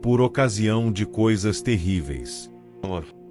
por ocasião de coisas terríveis.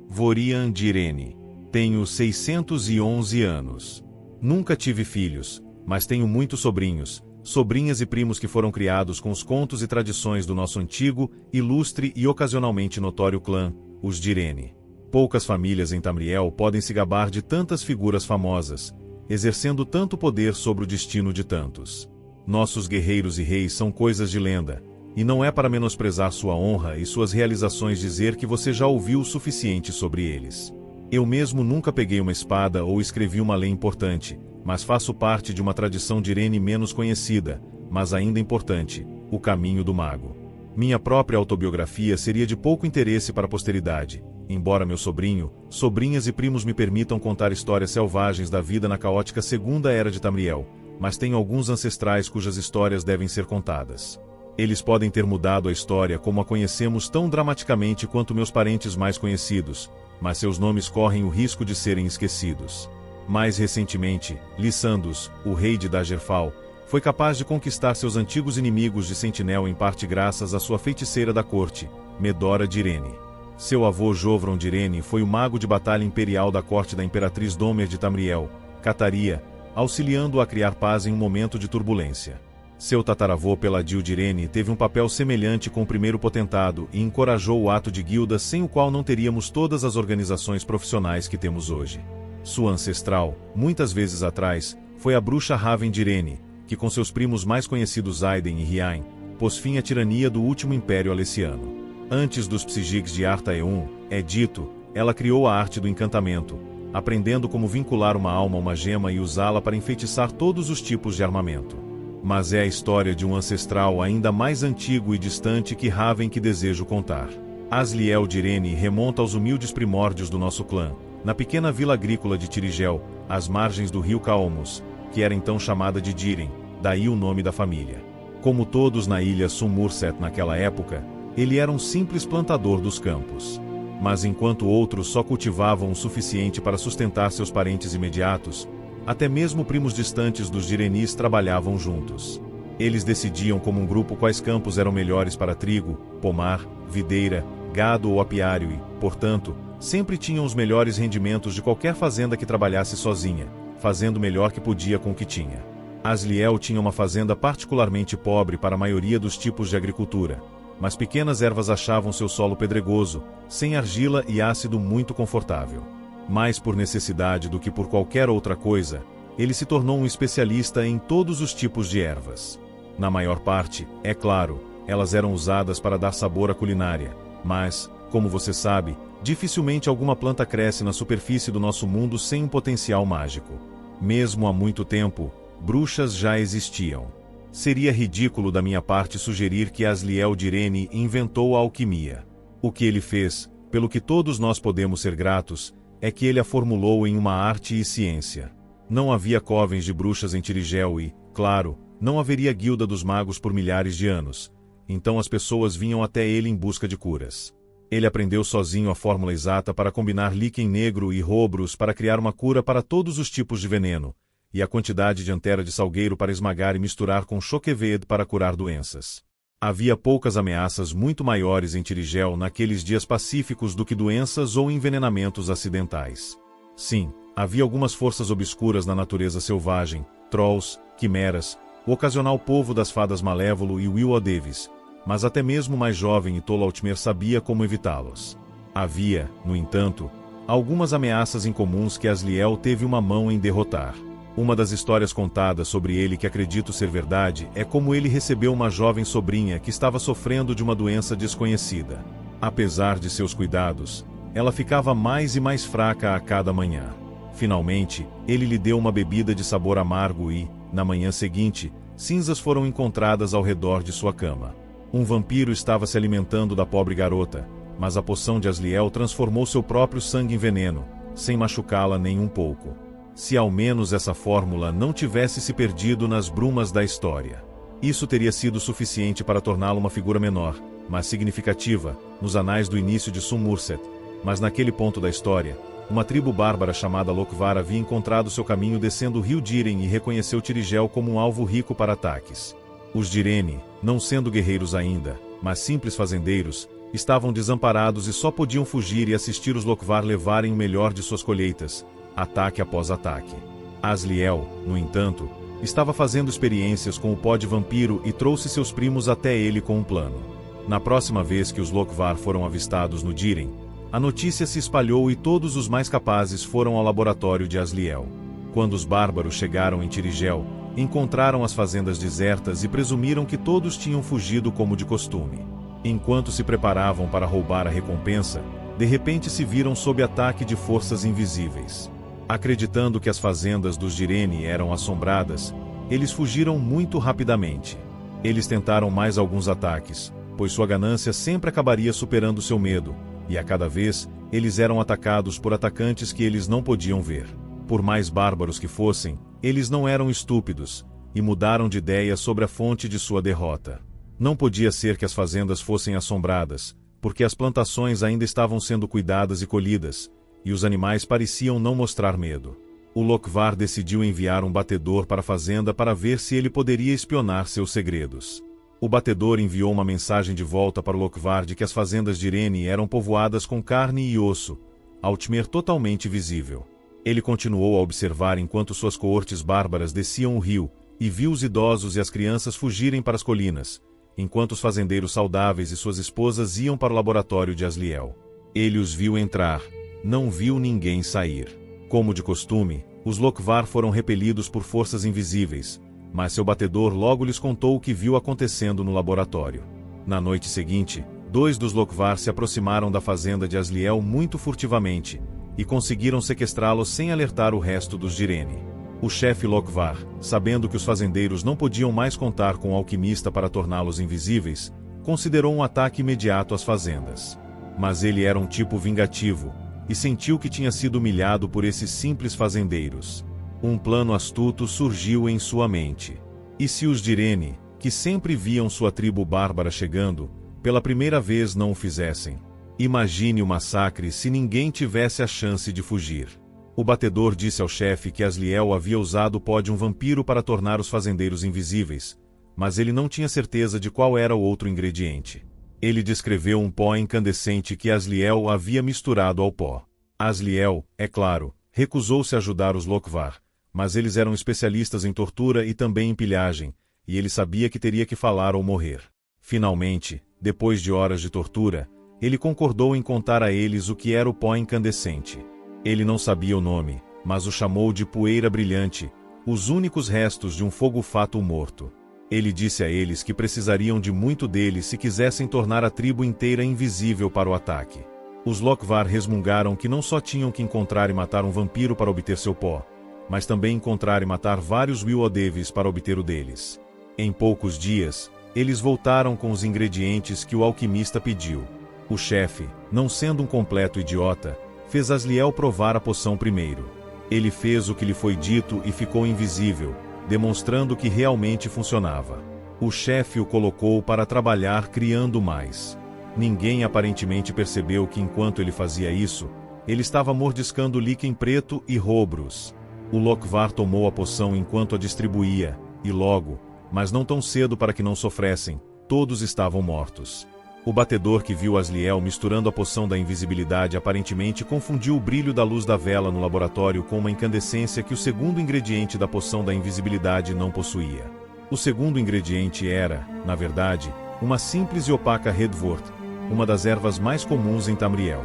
Vorian Direne. Tenho 611 anos. Nunca tive filhos, mas tenho muitos sobrinhos, sobrinhas e primos que foram criados com os contos e tradições do nosso antigo, ilustre e ocasionalmente notório clã, os Direne. Poucas famílias em Tamriel podem se gabar de tantas figuras famosas, exercendo tanto poder sobre o destino de tantos. Nossos guerreiros e reis são coisas de lenda, e não é para menosprezar sua honra e suas realizações dizer que você já ouviu o suficiente sobre eles. Eu mesmo nunca peguei uma espada ou escrevi uma lei importante, mas faço parte de uma tradição Direne menos conhecida, mas ainda importante, o caminho do mago. Minha própria autobiografia seria de pouco interesse para a posteridade, embora meu sobrinho, sobrinhas e primos me permitam contar histórias selvagens da vida na caótica Segunda Era de Tamriel, mas tenho alguns ancestrais cujas histórias devem ser contadas. Eles podem ter mudado a história como a conhecemos tão dramaticamente quanto meus parentes mais conhecidos, mas seus nomes correm o risco de serem esquecidos. Mais recentemente, Lissandus, o rei de Dagerfall, foi capaz de conquistar seus antigos inimigos de Sentinel em parte graças à sua feiticeira da corte, Medora Direne. Seu avô Jovron Direne foi o mago de batalha imperial da corte da imperatriz Domer de Tamriel, Cataria, auxiliando-o a criar paz em um momento de turbulência. Seu tataravô Peladil Direne teve um papel semelhante com o primeiro potentado e encorajou o ato de guilda sem o qual não teríamos todas as organizações profissionais que temos hoje. Sua ancestral, muitas vezes atrás, foi a bruxa Raven Direne, que com seus primos mais conhecidos Aiden e Riain, pôs fim à tirania do último império alessiano. Antes dos Psijigs de Artaeum, é dito, ela criou a arte do encantamento, aprendendo como vincular uma alma a uma gema e usá-la para enfeitiçar todos os tipos de armamento. Mas é a história de um ancestral ainda mais antigo e distante que Raven que desejo contar. Asliel Direne remonta aos humildes primórdios do nosso clã, na pequena vila agrícola de Tirigel, às margens do rio Caomos, que era então chamada de Diren, daí o nome da família. Como todos na ilha Sumurset naquela época, ele era um simples plantador dos campos. Mas enquanto outros só cultivavam o suficiente para sustentar seus parentes imediatos, até mesmo primos distantes dos Direnis trabalhavam juntos. Eles decidiam como um grupo quais campos eram melhores para trigo, pomar, videira, gado ou apiário e, portanto, sempre tinham os melhores rendimentos de qualquer fazenda que trabalhasse sozinha, fazendo o melhor que podia com o que tinha. Asliel tinha uma fazenda particularmente pobre para a maioria dos tipos de agricultura, mas pequenas ervas achavam seu solo pedregoso, sem argila e ácido muito confortável. Mais por necessidade do que por qualquer outra coisa, ele se tornou um especialista em todos os tipos de ervas. Na maior parte, é claro, elas eram usadas para dar sabor à culinária, mas, como você sabe, dificilmente alguma planta cresce na superfície do nosso mundo sem um potencial mágico. Mesmo há muito tempo, bruxas já existiam. Seria ridículo da minha parte sugerir que Asliel Direne inventou a alquimia. O que ele fez, pelo que todos nós podemos ser gratos, é que ele a formulou em uma arte e ciência. Não havia covens de bruxas em Tirigel e, claro, não haveria guilda dos magos por milhares de anos. Então as pessoas vinham até ele em busca de curas. Ele aprendeu sozinho a fórmula exata para combinar líquen negro e robros para criar uma cura para todos os tipos de veneno, e a quantidade de antera de salgueiro para esmagar e misturar com choqueved para curar doenças. Havia poucas ameaças muito maiores em Tirigel naqueles dias pacíficos do que doenças ou envenenamentos acidentais. Sim, havia algumas forças obscuras na natureza selvagem, trolls, quimeras, o ocasional povo das fadas Malévolo e Will Odevis, mas até mesmo o mais jovem e tolo Altmer sabia como evitá-los. Havia, no entanto, algumas ameaças incomuns que Asliel teve uma mão em derrotar. Uma das histórias contadas sobre ele que acredito ser verdade é como ele recebeu uma jovem sobrinha que estava sofrendo de uma doença desconhecida. Apesar de seus cuidados, ela ficava mais e mais fraca a cada manhã. Finalmente, ele lhe deu uma bebida de sabor amargo e, na manhã seguinte, cinzas foram encontradas ao redor de sua cama. Um vampiro estava se alimentando da pobre garota, mas a poção de Asliel transformou seu próprio sangue em veneno, sem machucá-la nem um pouco. Se ao menos essa fórmula não tivesse se perdido nas brumas da história. Isso teria sido suficiente para torná-la uma figura menor, mas significativa, nos anais do início de Sumurset, mas naquele ponto da história, uma tribo bárbara chamada Lokvar havia encontrado seu caminho descendo o rio Diren e reconheceu Tirigel como um alvo rico para ataques. Os Direne, não sendo guerreiros ainda, mas simples fazendeiros, estavam desamparados e só podiam fugir e assistir os Lokvar levarem o melhor de suas colheitas, ataque após ataque. Asliel, no entanto, estava fazendo experiências com o pó de vampiro e trouxe seus primos até ele com um plano. Na próxima vez que os Lokvar foram avistados no Diren, a notícia se espalhou e todos os mais capazes foram ao laboratório de Asliel. Quando os bárbaros chegaram em Tirigel, encontraram as fazendas desertas e presumiram que todos tinham fugido como de costume. Enquanto se preparavam para roubar a recompensa, de repente se viram sob ataque de forças invisíveis. Acreditando que as fazendas dos Direni eram assombradas, eles fugiram muito rapidamente. Eles tentaram mais alguns ataques, pois sua ganância sempre acabaria superando seu medo, e a cada vez, eles eram atacados por atacantes que eles não podiam ver. Por mais bárbaros que fossem, eles não eram estúpidos, e mudaram de ideia sobre a fonte de sua derrota. Não podia ser que as fazendas fossem assombradas, porque as plantações ainda estavam sendo cuidadas e colhidas, e os animais pareciam não mostrar medo. O Lokvar decidiu enviar um batedor para a fazenda para ver se ele poderia espionar seus segredos. O batedor enviou uma mensagem de volta para o Lokvar de que as fazendas de Irene eram povoadas com carne e osso, Altmer totalmente visível. Ele continuou a observar enquanto suas coortes bárbaras desciam o rio, e viu os idosos e as crianças fugirem para as colinas, enquanto os fazendeiros saudáveis e suas esposas iam para o laboratório de Asliel. Ele os viu entrar, não viu ninguém sair. Como de costume, os Lokvar foram repelidos por forças invisíveis, mas seu batedor logo lhes contou o que viu acontecendo no laboratório. Na noite seguinte, 2 dos Lokvar se aproximaram da fazenda de Asliel muito furtivamente, e conseguiram sequestrá-los sem alertar o resto dos Direni. O chefe Lokvar, sabendo que os fazendeiros não podiam mais contar com o alquimista para torná-los invisíveis, considerou um ataque imediato às fazendas. Mas ele era um tipo vingativo, e sentiu que tinha sido humilhado por esses simples fazendeiros. Um plano astuto surgiu em sua mente. E se os Direni, que sempre viam sua tribo bárbara chegando, pela primeira vez não o fizessem? Imagine o massacre se ninguém tivesse a chance de fugir. O batedor disse ao chefe que Asliel havia usado o pó de um vampiro para tornar os fazendeiros invisíveis, mas ele não tinha certeza de qual era o outro ingrediente. Ele descreveu um pó incandescente que Asliel havia misturado ao pó. Asliel, é claro, recusou-se a ajudar os Lokvar, mas eles eram especialistas em tortura e também em pilhagem, e ele sabia que teria que falar ou morrer. Finalmente, depois de horas de tortura, ele concordou em contar a eles o que era o pó incandescente. Ele não sabia o nome, mas o chamou de poeira brilhante, os únicos restos de um fogo-fato morto. Ele disse a eles que precisariam de muito dele se quisessem tornar a tribo inteira invisível para o ataque. Os Lokvar resmungaram que não só tinham que encontrar e matar um vampiro para obter seu pó, mas também encontrar e matar vários Will-Odevis para obter o deles. Em poucos dias, eles voltaram com os ingredientes que o alquimista pediu. O chefe, não sendo um completo idiota, fez Asliel provar a poção primeiro. Ele fez o que lhe foi dito e ficou invisível, demonstrando que realmente funcionava. O chefe o colocou para trabalhar criando mais. Ninguém aparentemente percebeu que enquanto ele fazia isso, ele estava mordiscando líquen preto e Robrus. O Lokvar tomou a poção enquanto a distribuía, e logo, mas não tão cedo para que não sofressem, todos estavam mortos. O batedor que viu Asliel misturando a poção da invisibilidade aparentemente confundiu o brilho da luz da vela no laboratório com uma incandescência que o segundo ingrediente da poção da invisibilidade não possuía. O segundo ingrediente era, na verdade, uma simples e opaca redvort, uma das ervas mais comuns em Tamriel.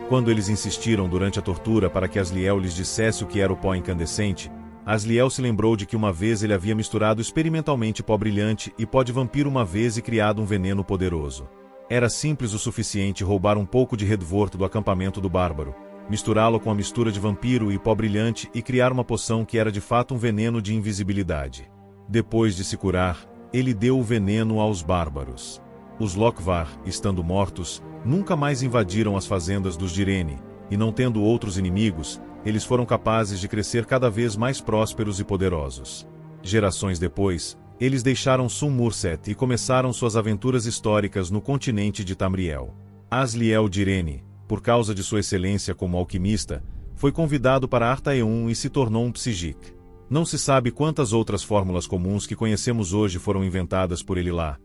Quando eles insistiram durante a tortura para que Asliel lhes dissesse o que era o pó incandescente, Asliel se lembrou de que uma vez ele havia misturado experimentalmente pó brilhante e pó de vampiro uma vez e criado um veneno poderoso. Era simples o suficiente roubar um pouco de redvort do acampamento do bárbaro, misturá-lo com a mistura de vampiro e pó brilhante e criar uma poção que era de fato um veneno de invisibilidade. Depois de se curar, ele deu o veneno aos bárbaros. Os Lokvar, estando mortos, nunca mais invadiram as fazendas dos Direni, e não tendo outros inimigos, eles foram capazes de crescer cada vez mais prósperos e poderosos. Gerações depois, eles deixaram Sun-Murset e começaram suas aventuras históricas no continente de Tamriel. Asliel Direni, por causa de sua excelência como alquimista, foi convidado para Artaeum e se tornou um Psijic. Não se sabe quantas outras fórmulas comuns que conhecemos hoje foram inventadas por ele lá,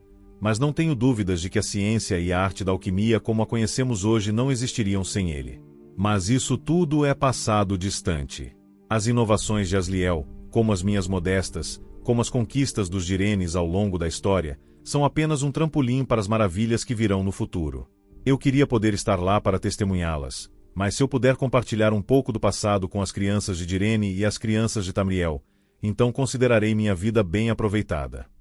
mas não tenho dúvidas de que a ciência e a arte da alquimia como a conhecemos hoje não existiriam sem ele. Mas isso tudo é passado distante. As inovações de Asliel, como as minhas modestas, como as conquistas dos Direnes ao longo da história, são apenas um trampolim para as maravilhas que virão no futuro. Eu queria poder estar lá para testemunhá-las, mas se eu puder compartilhar um pouco do passado com as crianças de Direne e as crianças de Tamriel, então considerarei minha vida bem aproveitada.